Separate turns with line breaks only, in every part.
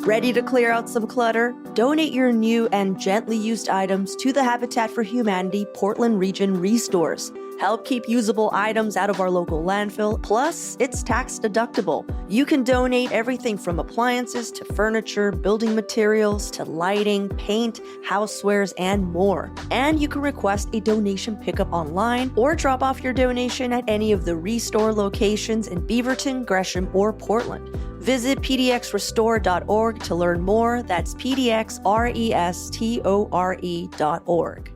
Ready to clear out some clutter? Donate your new and gently used items to the Habitat for Humanity Portland Region Restores. Help keep usable items out of our local landfill, plus it's tax deductible. You can donate everything from appliances to furniture, building materials, to lighting, paint, housewares, and more. And you can request a donation pickup online or drop off your donation at any of the Restore locations in Beaverton, Gresham, or Portland. Visit pdxrestore.org to learn more. That's pdxrestore.org.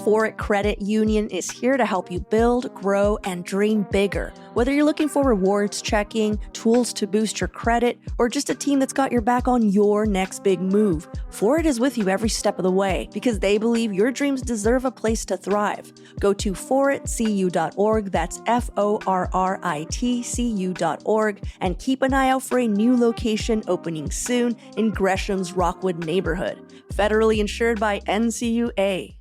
Forit Credit Union is here to help you build, grow, and dream bigger. Whether you're looking for rewards checking, tools to boost your credit, or just a team that's got your back on your next big move, Forit is with you every step of the way because they believe your dreams deserve a place to thrive. Go to foritcu.org, that's FORRITCU.org, and keep an eye out for a new location opening soon in Gresham's Rockwood neighborhood. Federally insured by NCUA.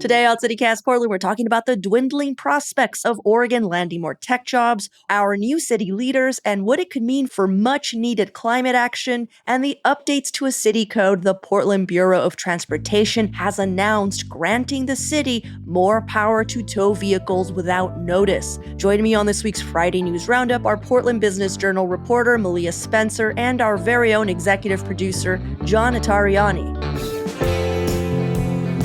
Today on CityCast Portland, we're talking about the dwindling prospects of Oregon landing more tech jobs, our new city leaders, and what it could mean for much-needed climate action, and the updates to a city code the Portland Bureau of Transportation has announced, granting the city more power to tow vehicles without notice. Joining me on this week's Friday News Roundup are Portland Business Journal reporter Malia Spencer and our very own executive producer, John Notarianni.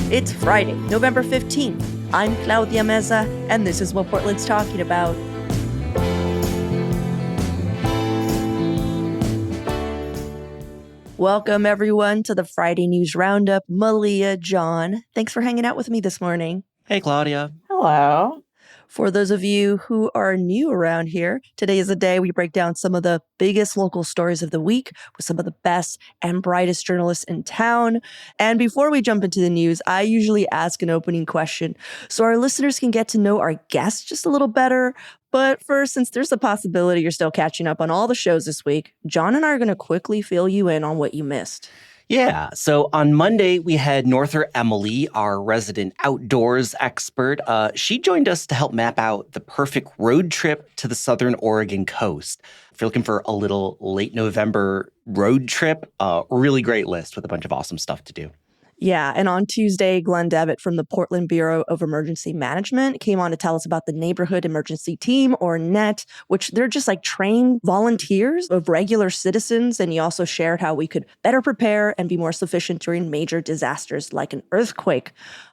It's Friday, November 15th. I'm Claudia Meza, and this is what Portland's talking about. Welcome, everyone, to the Friday News Roundup. Malia, John, thanks for hanging out with me this morning.
Hey, Claudia.
Hello.
For those of you who are new around here, today is a day we break down some of the biggest local stories of the week with some of the best and brightest journalists in town. And before we jump into the news, I usually ask an opening question so our listeners can get to know our guests just a little better. But first, since there's a possibility you're still catching up on all the shows this week, John and I are going to quickly fill you in on what you missed.
Yeah, so on Monday, we had Norther Emily, our resident outdoors expert. She joined us to help map out the perfect road trip to the southern Oregon coast. If you're looking for a little late November road trip, really great list with a bunch of awesome stuff to do.
Yeah, and on Tuesday, Glenn Devitt from the Portland Bureau of Emergency Management came on to tell us about the Neighborhood Emergency Team, or NET, which they're just like trained volunteers of regular citizens. And he also shared how we could better prepare and be more sufficient during major disasters like an earthquake.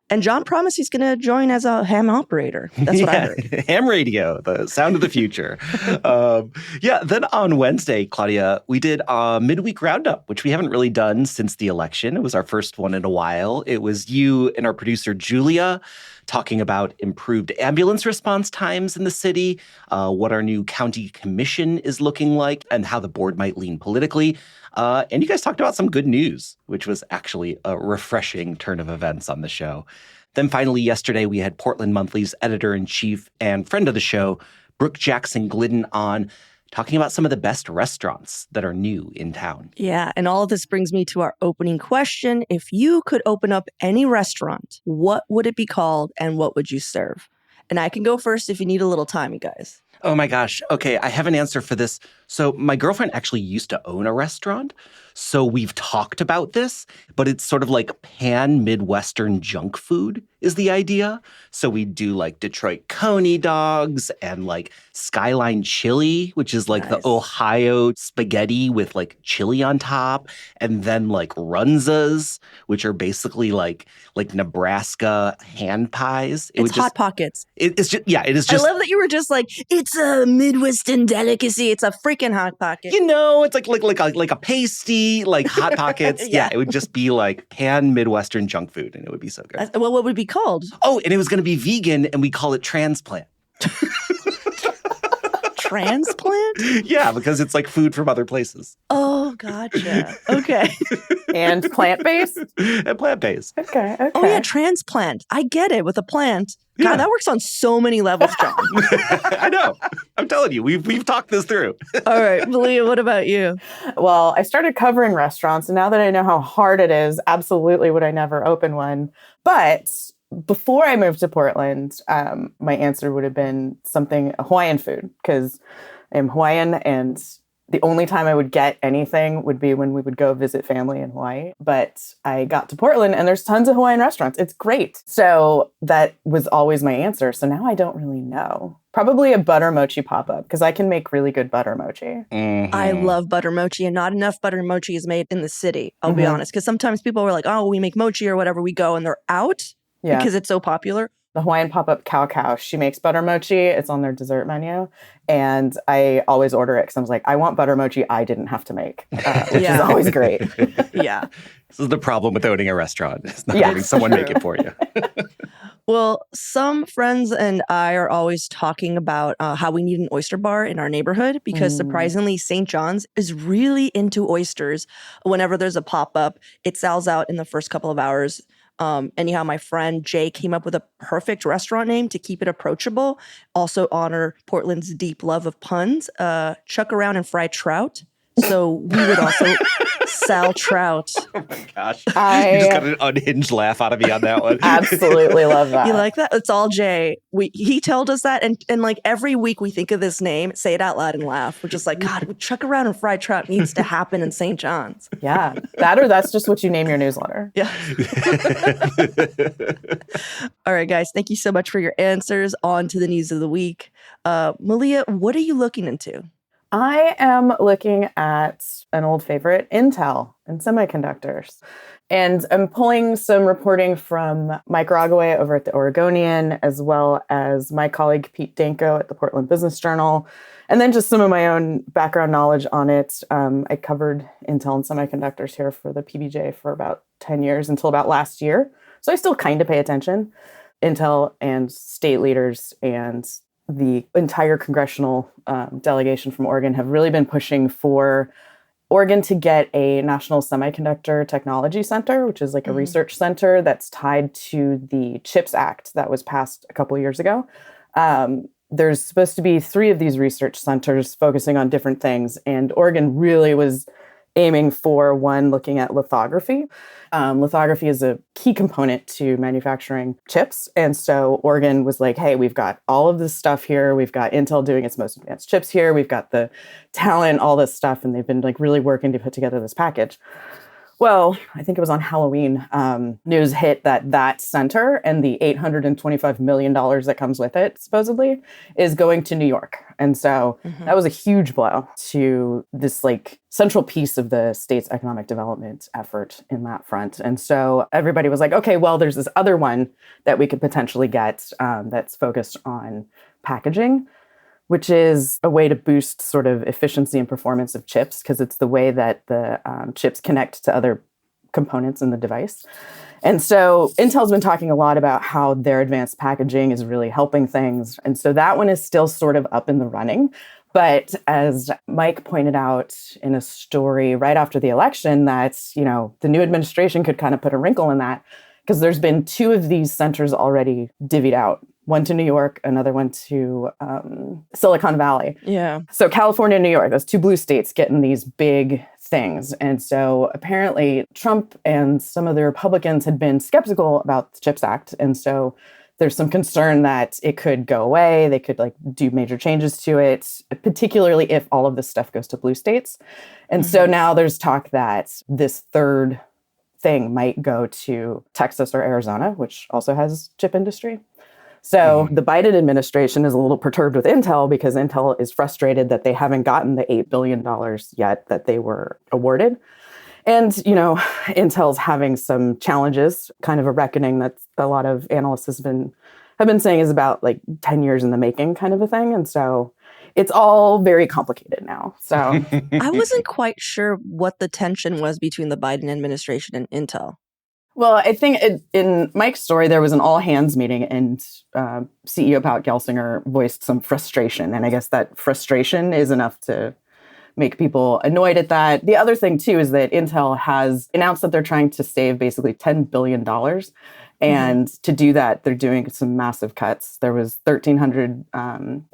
And John promised he's going to join as a ham operator. That's what I heard.
Ham radio, the sound of the future. Then on Wednesday, Claudia, we did a midweek roundup, which we haven't really done since the election. It was our first one in a while. It was you and our producer, Julia, talking about improved ambulance response times in the city, what our new county commission is looking like, and how the board might lean politically. And you guys talked about some good news, which was actually a refreshing turn of events on the show. Then finally, yesterday, we had Portland Monthly's editor-in-chief and friend of the show, Brooke Jackson Glidden, on talking about some of the best restaurants that are new in town.
Yeah, and all of this brings me to our opening question. If you could open up any restaurant, what would it be called and what would you serve? And I can go first if you need a little time, you guys.
Oh my gosh. Okay, I have an answer for this. So my girlfriend actually used to own a restaurant. So we've talked about this, but it's sort of like pan-Midwestern junk food is the idea. So we do like Detroit Coney dogs and like Skyline chili, which is like the Ohio spaghetti with like chili on top. And then like runzas, which are basically like Nebraska hand pies.
It's Hot Pockets.
It's just, yeah, it is just.
I love that you were just like, it's a Midwestern delicacy. It's a freaking Hot Pocket.
You know, it's like a pasty, like Hot Pockets. Yeah, it would just be like pan Midwestern junk food, and it would be so good.
Well, what would it be called?
Oh, and it was going to be vegan, and we call it transplant.
Transplant?
Yeah, because it's like food from other places.
Oh, gotcha. Okay.
And plant-based?
And plant-based.
Okay.
Oh, yeah, transplant. I get it with a plant. God,
Yeah.
that works on so many levels, John.
I know. I'm telling you, we've talked this through.
All right, Malia, what about you?
Well, I started covering restaurants, and now that I know how hard it is, absolutely would I never open one. But before I moved to Portland, my answer would have been something Hawaiian food, because I'm Hawaiian, and the only time I would get anything would be when we would go visit family in Hawaii. But I got to Portland and there's tons of Hawaiian restaurants. It's great. So that was always my answer. So now I don't really know. Probably a butter mochi pop-up, because I can make really good butter mochi.
Mhm.
I love butter mochi, and not enough butter mochi is made in the city. I'll be honest, because sometimes people were like, oh, we make mochi or whatever, we go and they're out because it's so popular.
The Hawaiian pop-up Cow, she makes butter mochi. It's on their dessert menu. And I always order it because I was like, I want butter mochi I didn't have to make, which is always great.
Yeah.
This is the problem with owning a restaurant. It's not having someone make it for you.
Well, some friends and I are always talking about how we need an oyster bar in our neighborhood, because surprisingly, St. John's is really into oysters. Whenever there's a pop-up, it sells out in the first couple of hours. Anyhow, my friend Jay came up with a perfect restaurant name to keep it approachable. Also honor Portland's deep love of puns. Chuck around and fry trout. So we would also sell trout.
Oh my gosh. You just got an unhinged laugh out of me on that one.
Absolutely love that.
You like that? It's all Jay. He told us that, and like every week we think of this name, say it out loud and laugh. We're just like, God, chuck around and fried trout needs to happen in St. John's.
Yeah. That, or that's just what you name your newsletter.
Yeah. All right, guys. Thank you so much for your answers. On to the news of the week. Malia, what are you looking into?
I am looking at an old favorite, Intel and semiconductors. And I'm pulling some reporting from Mike Rogaway over at the Oregonian, as well as my colleague Pete Danko at the Portland Business Journal, and then just some of my own background knowledge on it. I covered Intel and semiconductors here for the PBJ for about 10 years until about last year. So I still kind of pay attention. Intel and state leaders and the entire congressional delegation from Oregon have really been pushing for Oregon to get a National Semiconductor Technology Center, which is like a research center that's tied to the CHIPS Act that was passed a couple of years ago. There's supposed to be 3 of these research centers focusing on different things, and Oregon really was aiming for one looking at lithography. Lithography is a key component to manufacturing chips. And so Oregon was like, hey, we've got all of this stuff here. We've got Intel doing its most advanced chips here. We've got the talent, all this stuff. And they've been like really working to put together this package. Well, I think it was on Halloween, news hit that center and the $825 million that comes with it, supposedly, is going to New York. And so that was a huge blow to this like central piece of the state's economic development effort in that front. And so everybody was like, okay, well, there's this other one that we could potentially get that's focused on packaging, which is a way to boost sort of efficiency and performance of chips, because it's the way that the chips connect to other components in the device. And so Intel's been talking a lot about how their advanced packaging is really helping things. And so that one is still sort of up in the running. But as Mike pointed out in a story right after the election, that, you know, the new administration could kind of put a wrinkle in that, because there's been 2 of these centers already divvied out. One to New York, another one to Silicon Valley.
Yeah.
So California and New York, those 2 blue states getting these big things. And so apparently Trump and some of the Republicans had been skeptical about the CHIPS Act. And so there's some concern that it could go away. They could like do major changes to it, particularly if all of this stuff goes to blue states. And so now there's talk that this third thing might go to Texas or Arizona, which also has chip industry. So the Biden administration is a little perturbed with Intel because Intel is frustrated that they haven't gotten the $8 billion yet that they were awarded. And, you know, Intel's having some challenges, kind of a reckoning that a lot of analysts have been saying is about like 10 years in the making kind of a thing. And so it's all very complicated now. So
I wasn't quite sure what the tension was between the Biden administration and Intel.
Well, I think in Mike's story, there was an all-hands meeting, and CEO Pat Gelsinger voiced some frustration. And I guess that frustration is enough to make people annoyed at that. The other thing, too, is that Intel has announced that they're trying to save basically $10 billion. And to do that, they're doing some massive cuts. There was 1,300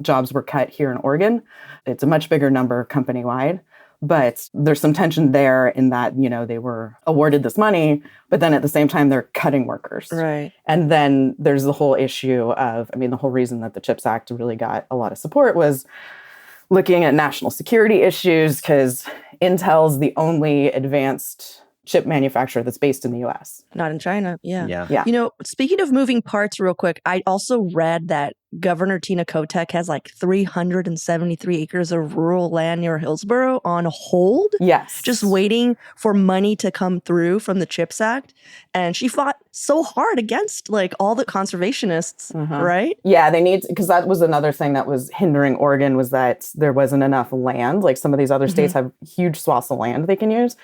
jobs were cut here in Oregon. It's a much bigger number company-wide. But there's some tension there in that, they were awarded this money, but then at the same time, they're cutting workers.
Right.
And then there's the whole issue of, the whole reason that the CHIPS Act really got a lot of support was looking at national security issues, because Intel's the only advanced chip manufacturer that's based in the US.
Not in China. Yeah.
Yeah.
Speaking of moving parts real quick, I also read that Governor Tina Kotek has like 373 acres of rural land near Hillsborough on hold.
Yes.
Just waiting for money to come through from the CHIPS Act. And she fought so hard against like all the conservationists, right?
Yeah, they need, because that was another thing that was hindering Oregon, was that there wasn't enough land. Like some of these other states have huge swaths of land they can use.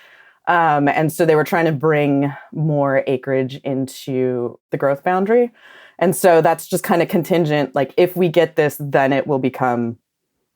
And so they were trying to bring more acreage into the growth boundary. And so that's just kind of contingent. Like if we get this, then it will become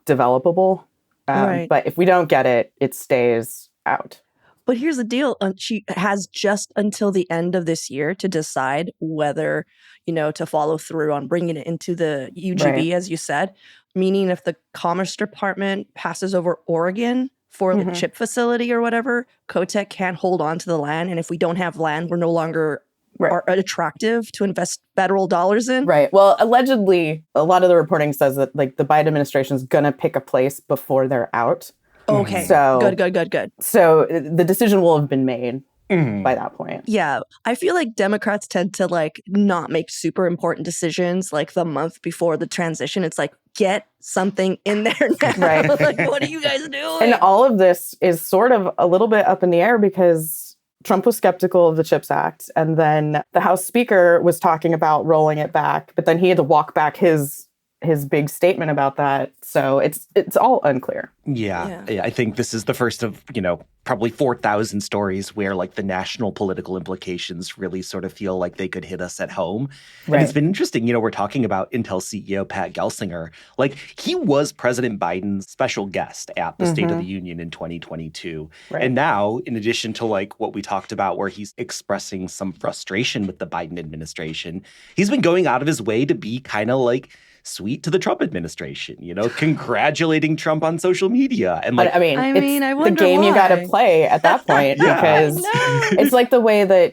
developable.
Right.
But if we don't get it, it stays out.
But here's the deal. She has just until the end of this year to decide whether, to follow through on bringing it into the UGB, as you said. Meaning if the Commerce Department passes over Oregon for the chip facility or whatever, Kotek can't hold on to the land. And if we don't have land, we're no longer are attractive to invest federal dollars in.
Right. Well, allegedly, a lot of the reporting says that like the Biden administration is going to pick a place before they're out.
Okay.
So
Good.
So the decision will have been made by that point.
Yeah. I feel like Democrats tend to like not make super important decisions like the month before the transition. It's like, get something in there now.
Right.
Like, what are you guys doing?
And all of this is sort of a little bit up in the air because Trump was skeptical of the CHIPS Act. And then the House Speaker was talking about rolling it back, but then he had to walk back his big statement about that. So it's all unclear.
Yeah. I think this is the first of, probably 4,000 stories where like the national political implications really sort of feel like they could hit us at home.
Right.
And it's been interesting, we're talking about Intel CEO Pat Gelsinger. Like he was President Biden's special guest at the State of the Union in 2022.
Right.
And now, in addition to like what we talked about where he's expressing some frustration with the Biden administration, he's been going out of his way to be kind of like sweet to the Trump administration, congratulating Trump on social media. And like,
I wonder
the game you got to play at that point because it's like the way that,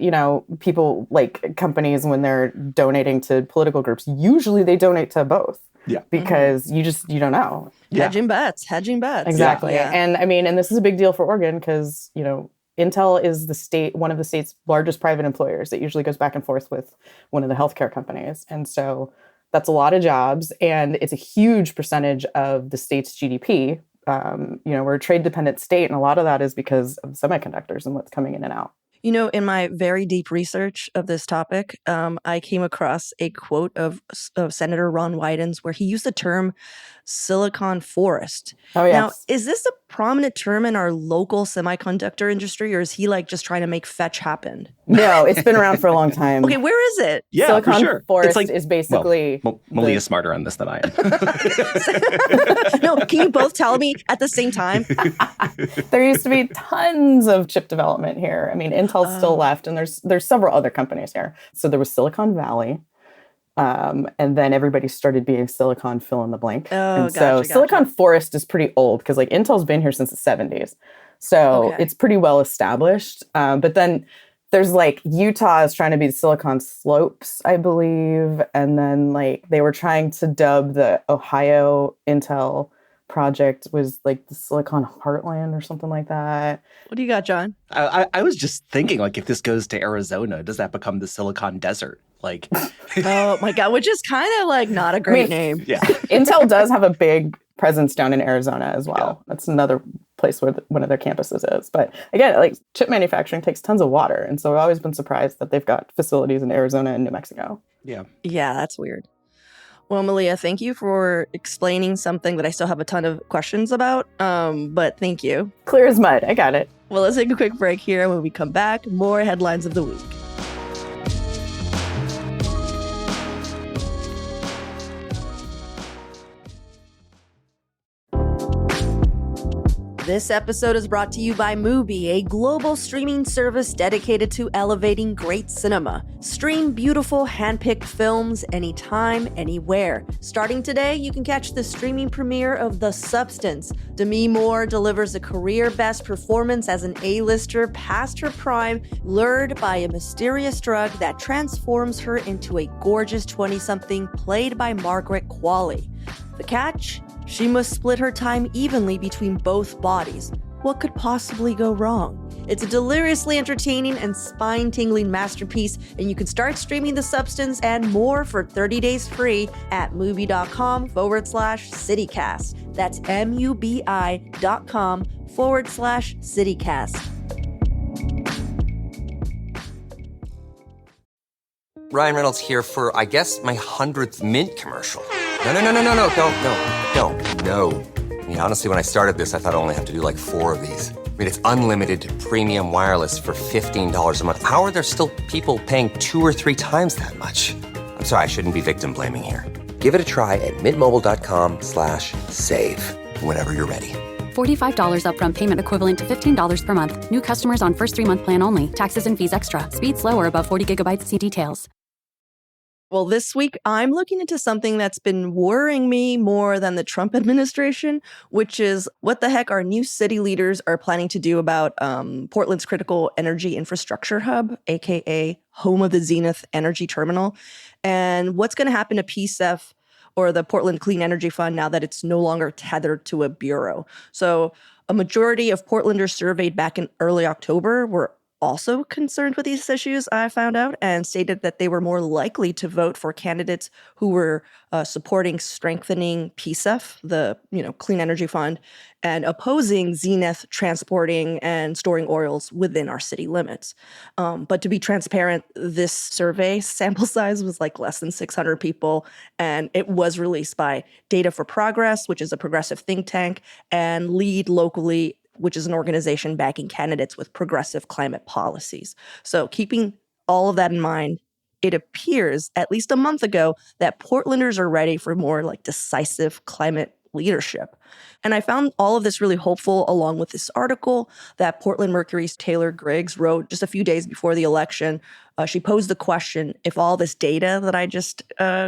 people like companies when they're donating to political groups, usually they donate to both. Yeah. Because you don't know.
Hedging bets.
Exactly. Yeah. And and this is a big deal for Oregon because, Intel is one of the state's largest private employers. It usually goes back and forth with one of the healthcare companies. And so that's a lot of jobs, and it's a huge percentage of the state's GDP. We're a trade-dependent state, and a lot of that is because of semiconductors and what's coming in and out.
In my very deep research of this topic, I came across a quote of Senator Ron Wyden's where he used the term Silicon Forest.
Oh, yes.
Now, is this a prominent term in our local semiconductor industry, or is he like just trying to make fetch happen?
No, it's been around for a long time.
Okay, where is it?
Yeah,
Silicon
for sure.
Forest is basically...
Malia's smarter on this than I am.
No, can you both tell me at the same time?
There used to be tons of chip development here. Intel's still left, and there's several other companies here. So there was Silicon Valley, and then everybody started being Silicon fill in the blank.
Gotcha.
Silicon Forest is pretty old because like Intel's been here since the 70s. So it's pretty well established. But then there's like Utah is trying to be Silicon Slopes, I believe. And then like they were trying to dub the Ohio Intel project was like the Silicon Heartland or something like that.
What do you got, John?
I was just thinking, like, if this goes to Arizona, does that become the Silicon Desert? Like,
oh my God, which is kind of like not a great name.
Yeah.
Intel does have a big presence down in Arizona as well. Yeah. That's another place where one of their campuses is. But again, like chip manufacturing takes tons of water. And so I've always been surprised that they've got facilities in Arizona and New Mexico.
Yeah.
Yeah, that's weird. Well, Malia, thank you for explaining something that I still have a ton of questions about, but thank you.
Clear as mud. I got it.
Well, let's take a quick break here, and when we come back, more headlines of the week. This episode is brought to you by Mubi, a global streaming service dedicated to elevating great cinema. Stream beautiful, hand-picked films anytime, anywhere. Starting today, you can catch the streaming premiere of The Substance. Demi Moore delivers a career-best performance as an A-lister past her prime, lured by a mysterious drug that transforms her into a gorgeous 20-something played by Margaret Qualley. The catch? She must split her time evenly between both bodies. What could possibly go wrong? It's a deliriously entertaining and spine-tingling masterpiece, and you can start streaming The Substance and more for 30 days free at mubi.com/citycast. That's mubi.com/citycast.
Ryan Reynolds here for, I guess, my 100th Mint commercial. No, don't. I mean, honestly, when I started this, I thought I only have to do like 4 of these. I mean, it's unlimited premium wireless for $15 a month. How are there still people paying 2 or 3 times that much? I'm sorry, I shouldn't be victim blaming here. Give it a try at mintmobile.com/save. Whenever you're ready.
$45 upfront payment equivalent to $15 per month. New customers on first 3-month plan only. Taxes and fees extra. Speed slower above 40 gigabytes. See details.
Well, this week, I'm looking into something that's been worrying me more than the Trump administration, which is what the heck our new city leaders are planning to do about Portland's critical energy infrastructure hub, aka home of the Zenith Energy Terminal, and what's going to happen to PSEF, or the Portland Clean Energy Fund, now that it's no longer tethered to a bureau. So a majority of Portlanders surveyed back in early October were also concerned with these issues, I found out, and stated that they were more likely to vote for candidates who were supporting strengthening PSEF, the Clean Energy Fund, and opposing Zenith transporting and storing oils within our city limits. But to be transparent, this survey sample size was like less than 600 people, and it was released by Data for Progress, which is a progressive think tank, and Lead Locally, which is an organization backing candidates with progressive climate policies. So keeping all of that in mind, it appears, at least a month ago, that Portlanders are ready for more like decisive climate leadership. And I found all of this really hopeful along with this article that Portland Mercury's Taylor Griggs wrote just a few days before the election. She posed the question if all this data that I just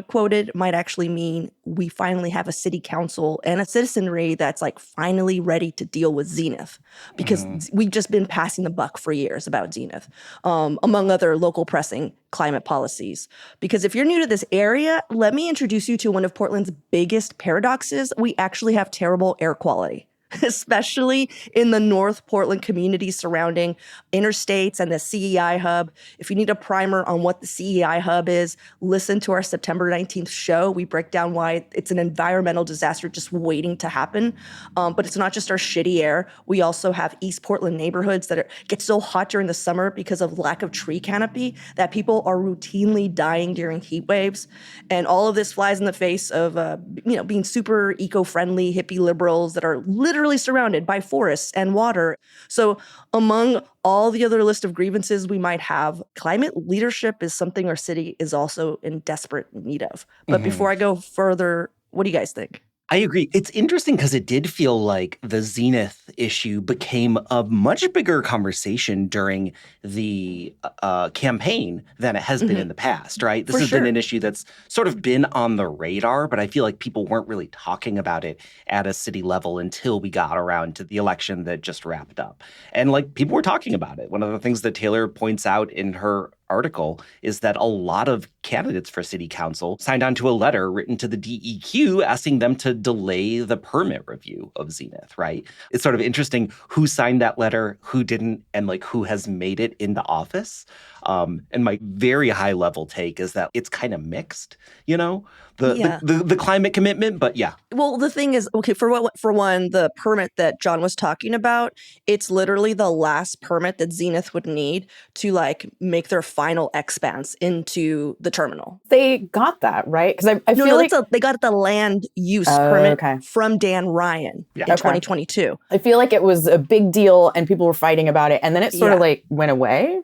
quoted might actually mean we finally have a city council and a citizenry that's like finally ready to deal with Zenith. Because we've just been passing the buck for years about Zenith, among other local pressing climate policies. Because if you're new to this area, let me introduce you to one of Portland's biggest paradoxes. We actually have terrible air quality, especially in the North Portland communities surrounding interstates and the CEI hub. If you need a primer on what the CEI hub is, listen to our September 19th show. We break down why it's an environmental disaster just waiting to happen. But it's not just our shitty air. We also have East Portland neighborhoods that get so hot during the summer because of lack of tree canopy that people are routinely dying during heat waves. And all of this flies in the face of being super eco-friendly hippie liberals that are literally surrounded by forests and water. So among all the other list of grievances we might have, climate leadership is something our city is also in desperate need of. But before I go further, what do you guys think?
I agree. It's interesting because it did feel like the Zenith issue became a much bigger conversation during the campaign than it has been in the past, right? This has been an issue that's sort of been on the radar, but I feel like people weren't really talking about it at a city level until we got around to the election that just wrapped up. And like people were talking about it. One of the things that Taylor points out in her article is that a lot of candidates for city council signed on to a letter written to the DEQ asking them to delay the permit review of Zenith, right? It's sort of interesting who signed that letter, who didn't, and like who has made it into office. And my very high level take is that it's kind of mixed, the climate commitment, but yeah.
Well, the thing is, okay, for one, the permit that John was talking about, it's literally the last permit that Zenith would need to like make their final expanse into the terminal.
They got that, right? Because I feel like
they got the land use permit from Dan Ryan in 2022.
I feel like it was a big deal and people were fighting about it, and then it sort of like went away.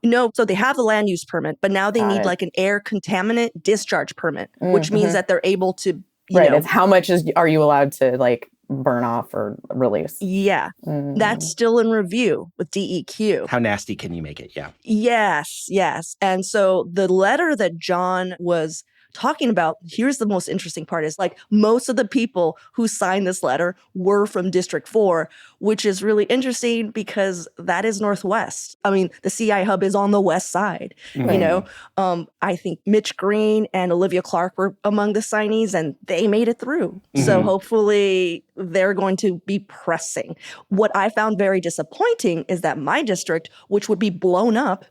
No, so they have the land use permit, but now they need like an air contaminant discharge permit, which means that they're able to,
it's how much are you allowed to like burn off or release.
Yeah, that's still in review with DEQ.
How nasty can you make it? Yeah.
Yes. And so the letter that John was talking about, here's the most interesting part, is like most of the people who signed this letter were from District 4, which is really interesting because that is Northwest. I mean, the CI hub is on the west side, you know. I think Mitch Green and Olivia Clark were among the signees and they made it through. So hopefully they're going to be pressing. What I found very disappointing is that my district, which would be blown up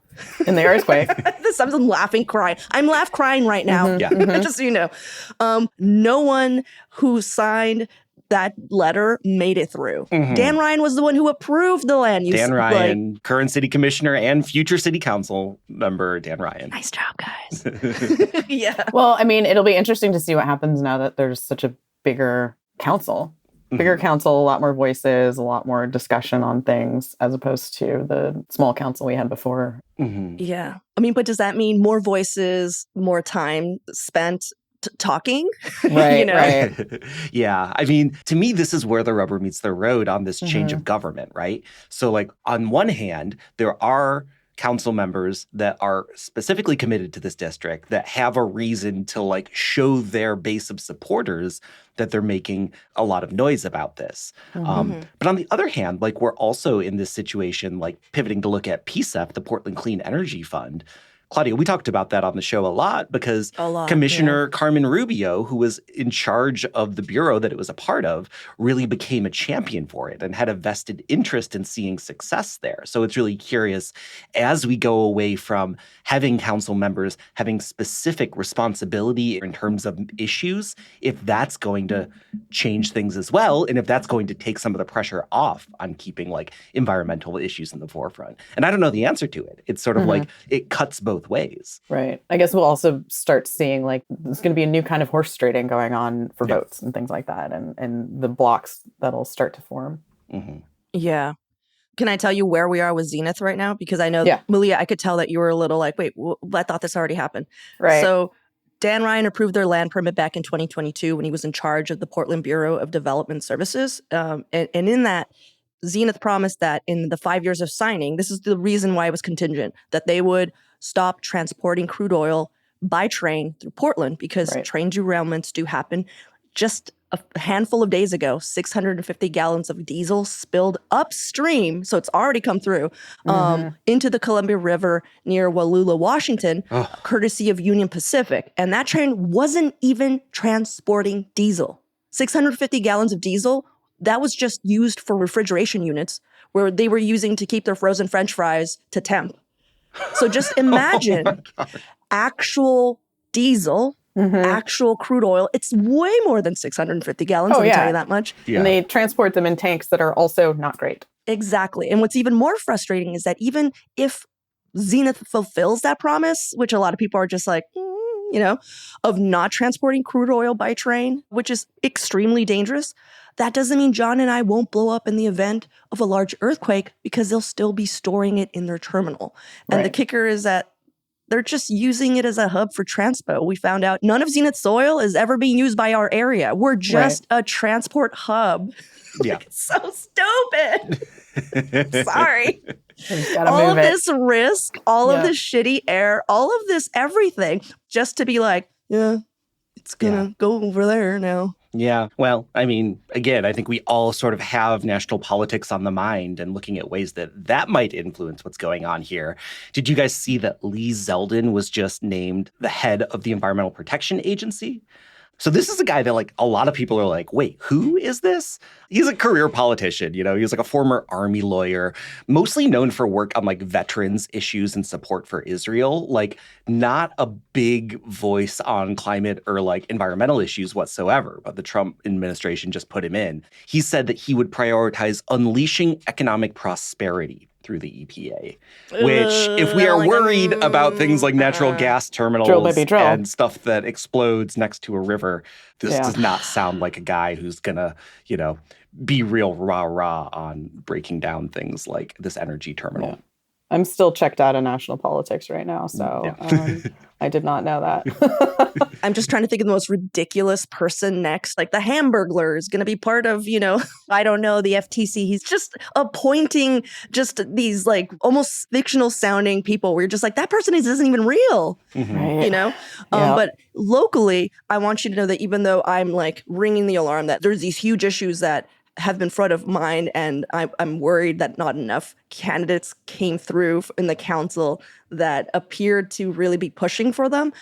in the earthquake.
I'm laughing, crying. I'm crying right now. Just so you know. No one who signed that letter made it through. Dan Ryan was the one who approved the land use.
Dan Ryan, current city commissioner and future city council member Dan Ryan.
Nice job, guys. Yeah.
Well, I mean, it'll be interesting to see what happens now that there's such a bigger council. Bigger council, a lot more voices, a lot more discussion on things, as opposed to the small council we had before.
Yeah. I mean, but does that mean more voices, more time spent talking?
Right,
you know?
right.
Yeah. I mean, to me, this is where the rubber meets the road on this change of government, right? So like on one hand, there are council members that are specifically committed to this district that have a reason to like show their base of supporters that they're making a lot of noise about this. But on the other hand, like we're also in this situation, like pivoting to look at PSEF, the Portland Clean Energy Fund. Claudia, we talked about that on the show a lot because Commissioner Carmen Rubio, who was in charge of the bureau that it was a part of, really became a champion for it and had a vested interest in seeing success there. So it's really curious as we go away from having council members having specific responsibility in terms of issues, if that's going to change things as well, and if that's going to take some of the pressure off on keeping like environmental issues in the forefront. And I don't know the answer to it. It's sort of like it cuts both ways.
Right. I guess we'll also start seeing like there's going to be a new kind of horse trading going on for votes and things like that, and the blocks that'll start to form.
Yeah. Can I tell you where we are with Zenith right now? Because I know, Malia, I could tell that you were a little like, wait, I thought this already happened.
Right.
So Dan Ryan approved their land permit back in 2022 when he was in charge of the Portland Bureau of Development Services. And in that, Zenith promised that in the 5 years of signing, this is the reason why it was contingent, that they would stop transporting crude oil by train through Portland because train derailments do happen. Just a handful of days ago, 650 gallons of diesel spilled upstream, so it's already come through, into the Columbia River near Wallula, Washington, courtesy of Union Pacific. And that train wasn't even transporting diesel. 650 gallons of diesel, that was just used for refrigeration units where they were using to keep their frozen French fries to temp. So just imagine actual diesel, actual crude oil. It's way more than 650 gallons, let me tell you that much.
Yeah. And they transport them in tanks that are also not great.
Exactly. And what's even more frustrating is that even if Zenith fulfills that promise, which a lot of people are just like, you know, of not transporting crude oil by train, which is extremely dangerous, that doesn't mean John and I won't blow up in the event of a large earthquake because they'll still be storing it in their terminal. And the kicker is that they're just using it as a hub for transpo. We found out none of Zenith's oil is ever being used by our area. We're just a transport hub.
Yeah.
It's so stupid. Sorry.
All
of this risk, all of this shitty air, all of this everything, just to be like, it's gonna go over there now.
Yeah. Well, I mean, again, I think we all sort of have national politics on the mind and looking at ways that might influence what's going on here. Did you guys see that Lee Zeldin was just named the head of the Environmental Protection Agency? So this is a guy that like a lot of people are like, wait, who is this? He's a career politician, you know, he was like a former army lawyer, mostly known for work on like veterans issues and support for Israel, like not a big voice on climate or like environmental issues whatsoever. But the Trump administration just put him in. He said that he would prioritize unleashing economic prosperity through the EPA, which if we are worried about things like natural gas terminals and stuff that explodes next to a river, this does not sound like a guy who's gonna, you know, be real rah-rah on breaking down things like this energy terminal.
I'm still checked out of national politics right now, so I did not know that.
I'm just trying to think of the most ridiculous person next. Like the Hamburglar is going to be part of, I don't know, the FTC. He's just appointing just these like almost fictional sounding people where you're just like, that person isn't even real,
Right.
But locally, I want you to know that even though I'm like ringing the alarm that there's these huge issues that have been front of mind, and I'm worried that not enough candidates came through in the council that appeared to really be pushing for them.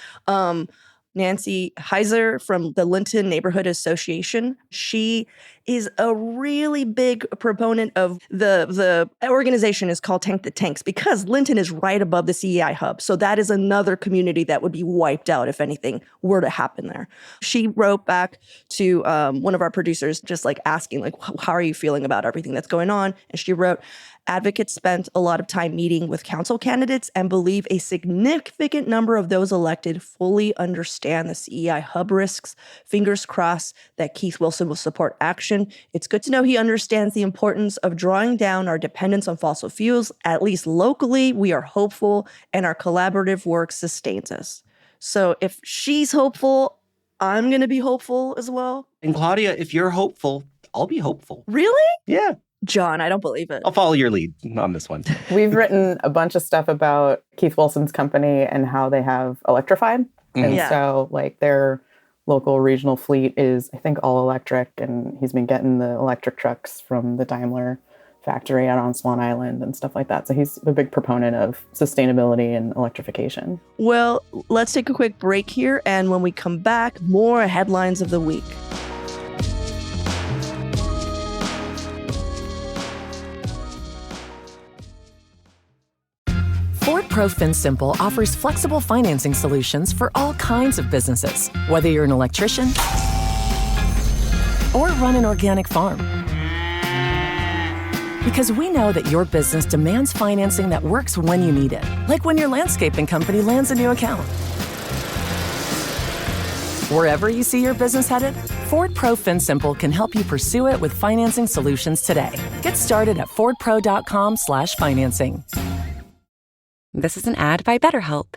Nancy Heiser from the Linton Neighborhood Association, she is a really big proponent of the organization is called Tank the Tanks because Linton is right above the CEI hub. So that is another community that would be wiped out if anything were to happen there. She wrote back to one of our producers just like asking like, how are you feeling about everything that's going on? And she wrote, advocates spent a lot of time meeting with council candidates and believe a significant number of those elected fully understand the CEI hub risks. Fingers crossed that Keith Wilson will support action. It's good to know he understands the importance of drawing down our dependence on fossil fuels. At least locally, we are hopeful and our collaborative work sustains us. So if she's hopeful, I'm going to be hopeful as well.
And Claudia, if you're hopeful, I'll be hopeful.
Really?
Yeah.
John, I don't believe it.
I'll follow your lead on this one.
We've written a bunch of stuff about Keith Wilson's company and how they have electrified. And so like their local regional fleet is, I think, all electric. And he's been getting the electric trucks from the Daimler factory out on Swan Island and stuff like that. So he's a big proponent of sustainability and electrification.
Well, let's take a quick break here. And when we come back, more headlines of the week.
Ford Pro FinSimple offers flexible financing solutions for all kinds of businesses, whether you're an electrician or run an organic farm. Because we know that your business demands financing that works when you need it, like when your landscaping company lands a new account. Wherever you see your business headed, Ford Pro FinSimple can help you pursue it with financing solutions today. Get started at fordpro.com/financing.
This is an ad by BetterHelp.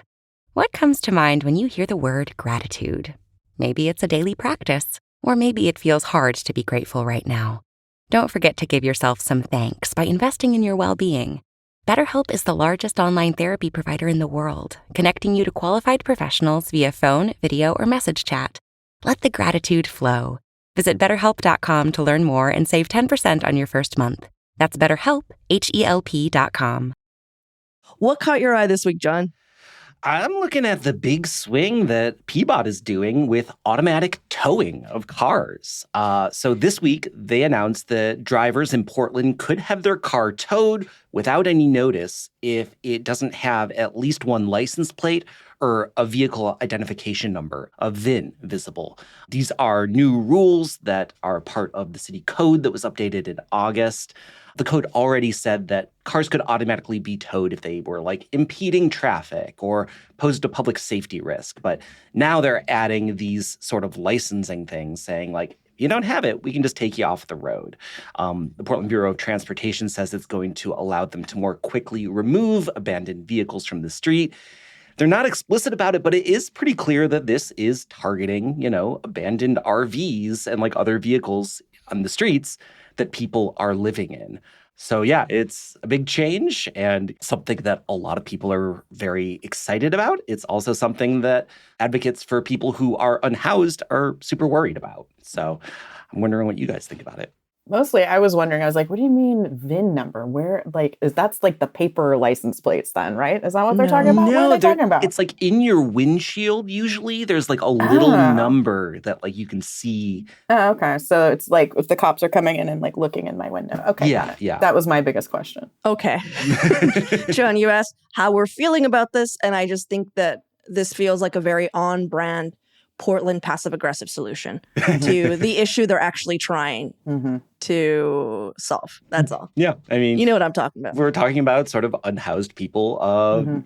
What comes to mind when you hear the word gratitude? Maybe it's a daily practice, or maybe it feels hard to be grateful right now. Don't forget to give yourself some thanks by investing in your well-being. BetterHelp is the largest online therapy provider in the world, connecting you to qualified professionals via phone, video, or message chat. Let the gratitude flow. Visit BetterHelp.com to learn more and save 10% on your first month. That's BetterHelp, HELP.com.
What caught your eye this week, John?
I'm looking at the big swing that Peabody is doing with automatic towing of cars. So this week, they announced that drivers in Portland could have their car towed without any notice if it doesn't have at least one license plate or a vehicle identification number, a VIN, visible. These are new rules that are part of the city code that was updated in August. The code already said that cars could automatically be towed if they were like impeding traffic or posed a public safety risk. But now they're adding these sort of licensing things saying like, if you don't have it, we can just take you off the road. The Portland Bureau of Transportation says it's going to allow them to more quickly remove abandoned vehicles from the street. They're not explicit about it, but it is pretty clear that this is targeting, abandoned RVs and like other vehicles on the streets that people are living in. So yeah, it's a big change and something that a lot of people are very excited about. It's also something that advocates for people who are unhoused are super worried about. So I'm wondering what you guys think about it.
Mostly, I was wondering, I was like, what do you mean VIN number? Where, like, that's like the paper license plates then, right? Is that what they're talking about? What are they talking about?
It's like in your windshield, usually, there's like a little number that like you can see.
Oh, okay. So it's like if the cops are coming in and like looking in my window. Okay.
Yeah.
That was my biggest question.
Okay. John, you asked how we're feeling about this, and I just think that this feels like a very on-brand Portland passive-aggressive solution to the issue they're actually trying to solve. That's all.
Yeah, I mean...
You know what I'm talking about.
We're talking about sort of unhoused people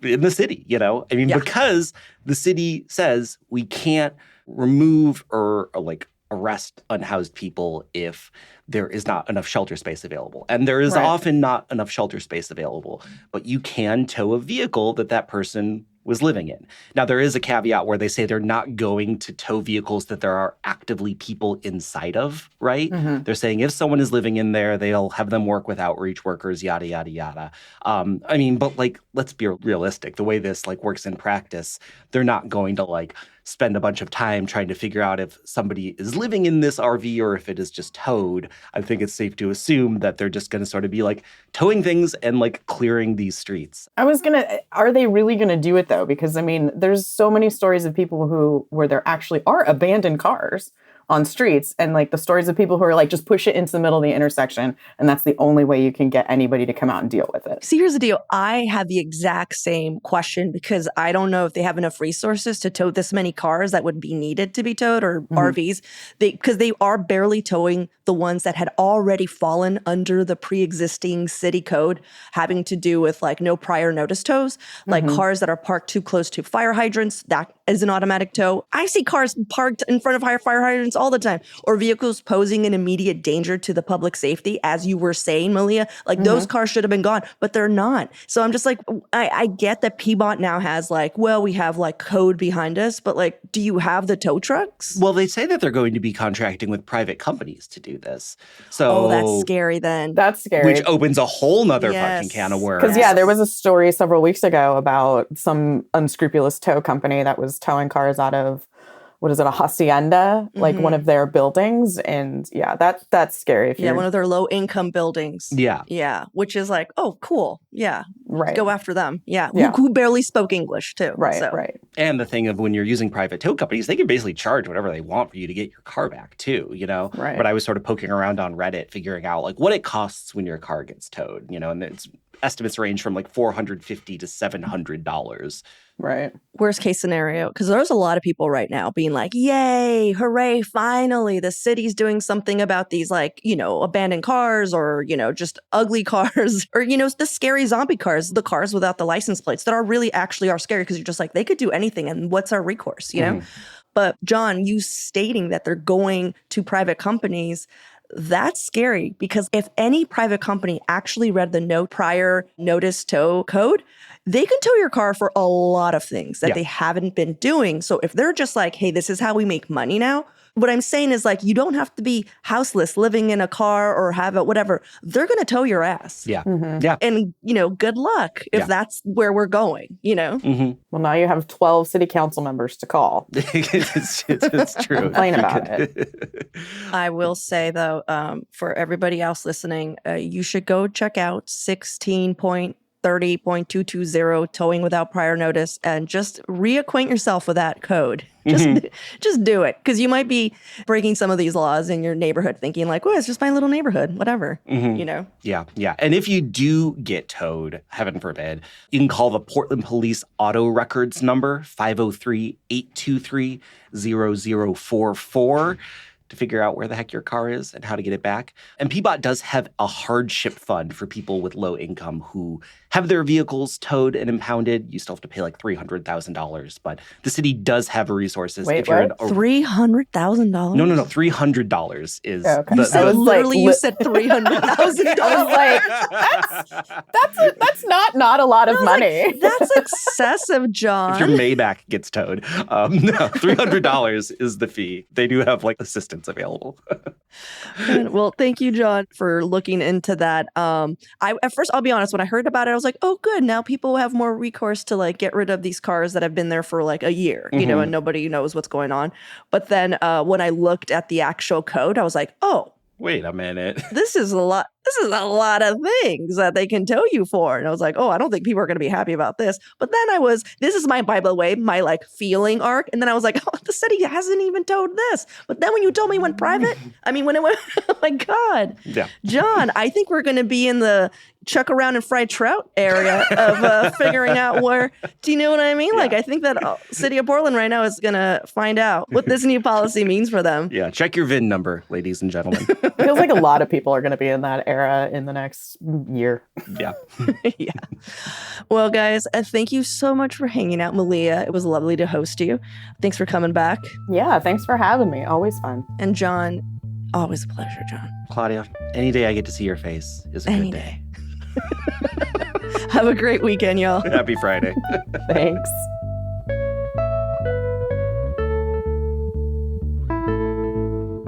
in the city, because the city says we can't remove or like arrest unhoused people if there is not enough shelter space available. And there is often not enough shelter space available, but you can tow a vehicle that person was living in. Now, there is a caveat where they say they're not going to tow vehicles that there are actively people inside of, right?
Mm-hmm.
They're saying if someone is living in there, they'll have them work with outreach workers, yada, yada, yada. I mean, but like, let's be realistic. The way this like works in practice, they're not going to like spend a bunch of time trying to figure out if somebody is living in this RV or if it is just towed. I think it's safe to assume that they're just going to sort of be like towing things and like clearing these streets.
Are they really going to do it though? Because I mean, there's so many stories of people where there actually are abandoned cars on streets, and like the stories of people who are like, just push it into the middle of the intersection, and that's the only way you can get anybody to come out and deal with it.
See, here's the deal. I have the exact same question because I don't know if they have enough resources to tow this many cars that would be needed to be towed, or RVs, because they are barely towing the ones that had already fallen under the pre-existing city code having to do with like no prior notice tows, like cars that are parked too close to fire hydrants, that is an automatic tow. I see cars parked in front of fire hydrants all the time, or vehicles posing an immediate danger to the public safety, as you were saying, Malia. Like those cars should have been gone, but they're not. So I'm just like, I get that PBOT now has like, well, we have like code behind us, but like, do you have the tow trucks?
Well, they say that they're going to be contracting with private companies to do this. So
that's scary then.
That's scary.
Which opens a whole nother fucking can of worms.
Because there was a story several weeks ago about some unscrupulous tow company that was towing cars out of, what is it, a hacienda, like one of their buildings. And that's scary.
One of their low income buildings. Yeah. Which is like, oh, cool. Yeah.
Right.
Go after them. Yeah. Who barely spoke English too.
Right.
So.
Right.
And the thing of when you're using private tow companies, they can basically charge whatever they want for you to get your car back too, you know?
Right.
But I was sort of poking around on Reddit, figuring out like what it costs when your car gets towed, you know, and it's estimates range from like $450 to $700.
Right.
Worst case scenario, because there's a lot of people right now being like, yay, hooray, finally, the city's doing something about these like, you know, abandoned cars, or, you know, just ugly cars, or, you know, the scary zombie cars, the cars without the license plates that are really actually are scary, because you're just like, they could do anything, and what's our recourse, you know? But John, you stating that they're going to private companies, that's scary, because if any private company actually read the no prior notice tow code, they can tow your car for a lot of things that they haven't been doing. So if they're just like, hey, this is how we make money now, what I'm saying is like, you don't have to be houseless, living in a car, or have it, whatever. They're going to tow your ass.
Yeah. Yeah.
And, you know, good luck if that's where we're going, you know?
Well, now you have 12 city council members to call.
It's true.
Complain about it.
I will say, though, for everybody else listening, you should go check out 16.30.220 towing without prior notice, and just reacquaint yourself with that code. Just do it, because you might be breaking some of these laws in your neighborhood, thinking like, well, it's just my little neighborhood, whatever, you know? Yeah.
And if you do get towed, heaven forbid, you can call the Portland Police Auto Records number, 503-823-0044. to figure out where the heck your car is and how to get it back. And PBOT does have a hardship fund for people with low income who have their vehicles towed and impounded. You still have to pay like $300,000, but the city does have resources.
Wait,
if you're
what?
$300,000?
No. $300 is.
Okay.
You said literally, you said $300,000.
I was like, that's not a lot of money.
That's excessive, John.
If your Maybach gets towed. No, $300 is the fee. They do have like assistance available.
Well, thank you, John, for looking into that. At first, I'll be honest, when I heard about it, I was like, oh, good. Now people have more recourse to like get rid of these cars that have been there for like a year, you know, and nobody knows what's going on. But then when I looked at the actual code, I was like, oh,
wait a minute.
This is a lot of things that they can tow you for. And I was like, oh, I don't think people are going to be happy about this. But then this is my, by the way, my like feeling arc. And then I was like, oh, the city hasn't even towed this. But then when you told me it went private, when it went, oh my God.
Yeah.
John, I think we're going to be in the chuck around and fried trout area of figuring out where, do you know what I mean? Yeah. Like, I think that city of Portland right now is going to find out what this new policy means for them.
Yeah. Check your VIN number, ladies and gentlemen.
It feels like a lot of people are going to be in that area para in the next year.
Yeah.
Yeah. Well, guys, thank you so much for hanging out, Malia. It was lovely to host you. Thanks for coming back.
Yeah, thanks for having me. Always fun.
And John, always a pleasure, John.
Claudia, any day I get to see your face is a
Any
good day.
Have a great weekend, y'all.
Happy Friday.
Thanks.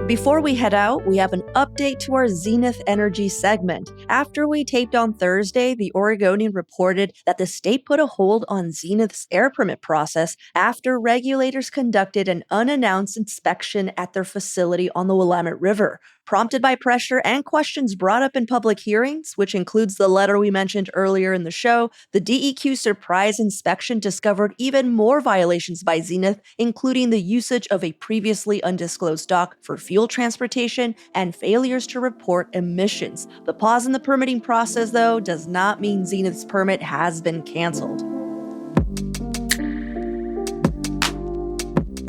Before we head out, we have an update to our Zenith Energy segment. After we taped on Thursday, the Oregonian reported that the state put a hold on Zenith's air permit process after regulators conducted an unannounced inspection at their facility on the Willamette River. Prompted by pressure and questions brought up in public hearings, which includes the letter we mentioned earlier in the show, the DEQ surprise inspection discovered even more violations by Zenith, including the usage of a previously undisclosed dock for fuel transportation and failures to report emissions. The pause in the permitting process, though, does not mean Zenith's permit has been canceled.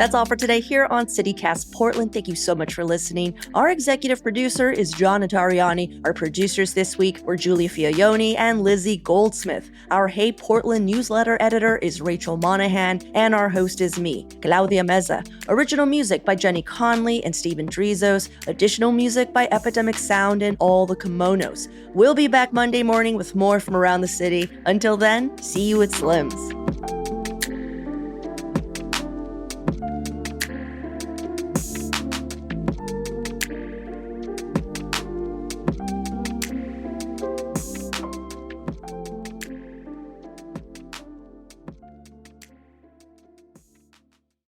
That's all for today here on CityCast Portland. Thank you so much for listening. Our executive producer is John Notarianni. Our producers this week were Julia Fiaioni and Lizzie Goldsmith. Our Hey Portland newsletter editor is Rachel Monahan, and our host is me, Claudia Meza. Original music by Jenny Conley and Stephen Drizos. Additional music by Epidemic Sound and All the Kimonos. We'll be back Monday morning with more from around the city. Until then, see you at Slim's.